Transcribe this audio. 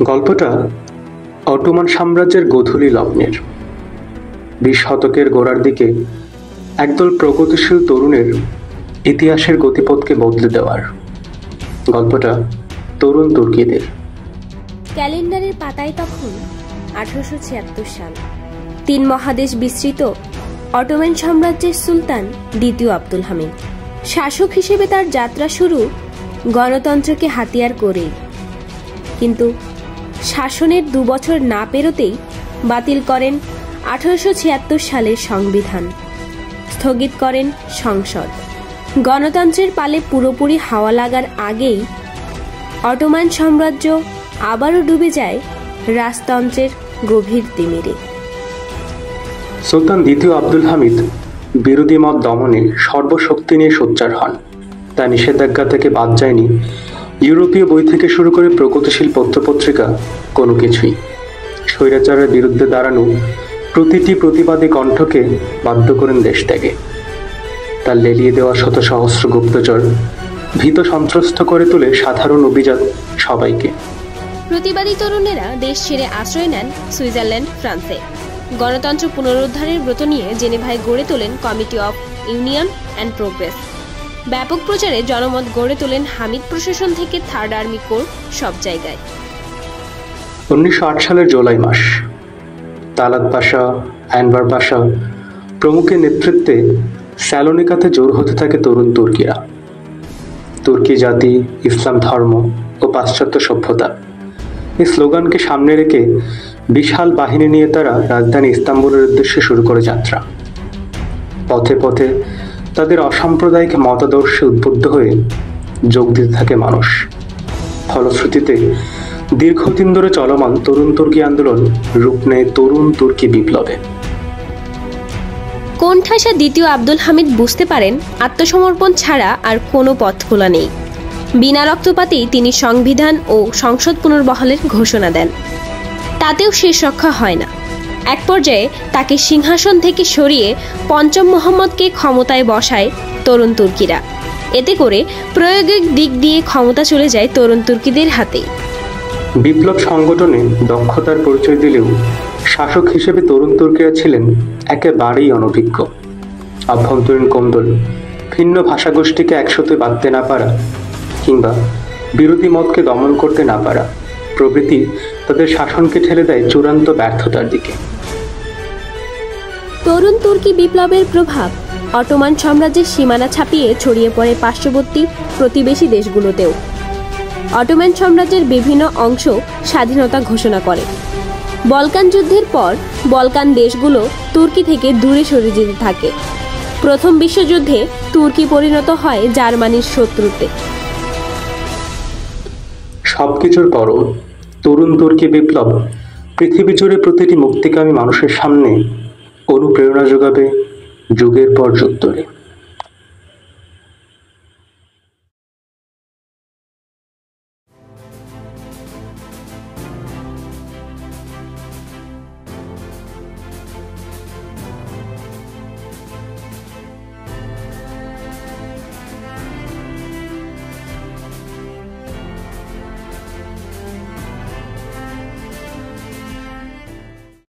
গল্পটা অটোমান সাম্রাজ্যের গোধূলি লগ্নের 20 শতকের গোড়ার দিকে একদল প্রগতিশীল তরুণের ইতিহাসের গতিপথকে বদলে দেওয়ার। গল্পটা তরুণ তুর্কিদের। ক্যালেন্ডারের পাতায় তখন 1876 সাল। 3 মহাদেশ বিস্তৃত অটোমান সাম্রাজ্যের সুলতান দ্বিতীয় আব্দুল হামিদ। শাসক হিসেবে তার যাত্রা শুরু গণতন্ত্রকে হাতিয়ার করেই, কিন্তু শাসনের 2 বছর না পেরোতেই বাতিল করেন 1876 সালের সংবিধান, স্থগিত করেন সংসদ। গণতন্ত্রের পালে পুরোপুরি হাওয়া লাগার আগেই অটোমান সাম্রাজ্য আবারও ডুবে যায় রাজতন্ত্রের গভীর তিমিরে। সুলতান দ্বিতীয় আব্দুল হামিদ বিরোধী মত দমনে সর্বশক্তি নিয়ে সোচ্চার হন। তা নিষেধাজ্ঞা থেকে বাদ যায়নি ইউরোপীয় বই থেকে শুরু করে প্রগতিশীল পত্রপত্রিকা, কোনো কিছুই। স্বৈরাচারের বিরুদ্ধে দাঁড়ানো প্রতিটি প্রতিবাদী কণ্ঠকে বাধ্য করেন দেশ ত্যাগে। তার লেলিয়ে দেওয়া শত সহস্র গুপ্তচর ভীত সন্ত্রস্ত করে তোলে সাধারণ অভিজাত সবাইকে। প্রতিবাদী তরুণেরা দেশ ছেড়ে আশ্রয় নেন সুইজারল্যান্ড, ফ্রান্সে। গণতন্ত্র পুনরুদ্ধারের ব্রত নিয়ে জেনেভায় গড়ে তোলেন committee of union and progress. ব্যাপক প্রচারে জনমত গড়ে তোলেন হামিদ প্রশাসন থেকে থার্ড আর্মি কোর সব জায়গায়। 1908 সালের জুলাই মাস, তালাত পাশা, অ্যানভার পাশা প্রমুখের নেতৃত্বে স্যালোনিকাতে জোর হতে থাকে তরুণ তুর্কিরা। তুর্কি জাতি, ইসলাম ধর্ম ও পাশ্চাত্য সভ্যতা, এই স্লোগানকে সামনে রেখে বিশাল বাহিনী নিয়ে তারা রাজধানী ইস্তাম্বুলের উদ্দেশ্যে শুরু করে যাত্রা। পথে পথে তাদের অসাম্প্রদায়িক মতাদর্শে উদ্বুদ্ধ হয়ে যোগ দিতে থাকে মানুষ। ফলশ্রুতিতে দীর্ঘদিন ধরে চলমান তরুণ তুর্কি আন্দোলন রূপ নেয় তরুণ তুর্কি বিপ্লবে। কোণঠাসা দ্বিতীয় আব্দুল হামিদ বুঝতে পারেন আত্মসমর্পণ ছাড়া আর কোনো পথ খোলা নেই। বিনা রক্তপাতেই তিনি সংবিধান ও সংসদ পুনর্বহালের ঘোষণা দেন। তাতেও শেষ রক্ষা হয় না। এক পর্যায়ে তাকে সিংহাসন থেকে সরিয়ে পঞ্চম মোহাম্মদকে ক্ষমতায় বসায় তরুণ তুর্কিরা। এতে করে প্রায়োগিক দিক দিয়ে ক্ষমতা চলে যায় তরুণ তুর্কিদের হাতে। বিপ্লব সংগঠনে দক্ষতার পরিচয় দিলেও শাসক হিসেবে তরুণ তুর্কিরা ছিলেন একেবারেই অনভিজ্ঞ। আভ্যন্তরীণ কোন্দল, ভিন্ন ভাষাগোষ্ঠীকে একসাথে বাঁধতে না পারা কিংবা বিরোধী মতকে দমন করতে না পারা প্রভৃতি তাদের শাসনকে ঠেলে দেয় চূড়ান্ত ব্যর্থতার দিকে। তরুণ তুর্কি বিপ্লবের প্রভাব অটোমান সাম্রাজ্যের সীমানা ছাপিয়ে ছড়িয়ে পড়ে পার্শ্ববর্তী প্রতিবেশী দেশগুলোতেও। অটোমান সাম্রাজ্যের বিভিন্ন অংশ স্বাধীনতা ঘোষণা করে। বলকান যুদ্ধের পর বলকান দেশগুলো তুর্কি থেকে দূরে সরে যেতে থাকে। প্রথম বিশ্বযুদ্ধে তুর্কি পরিণত হয় জার্মানির শত্রুতে। সবকিছুর পরও তরুণ তুর্কি বিপ্লব পৃথিবী জুড়ে প্রতিটি মুক্তিকামী মানুষের সামনে অনুপ্রেরণা যোগাবে যুগের পর যুগ ধরে।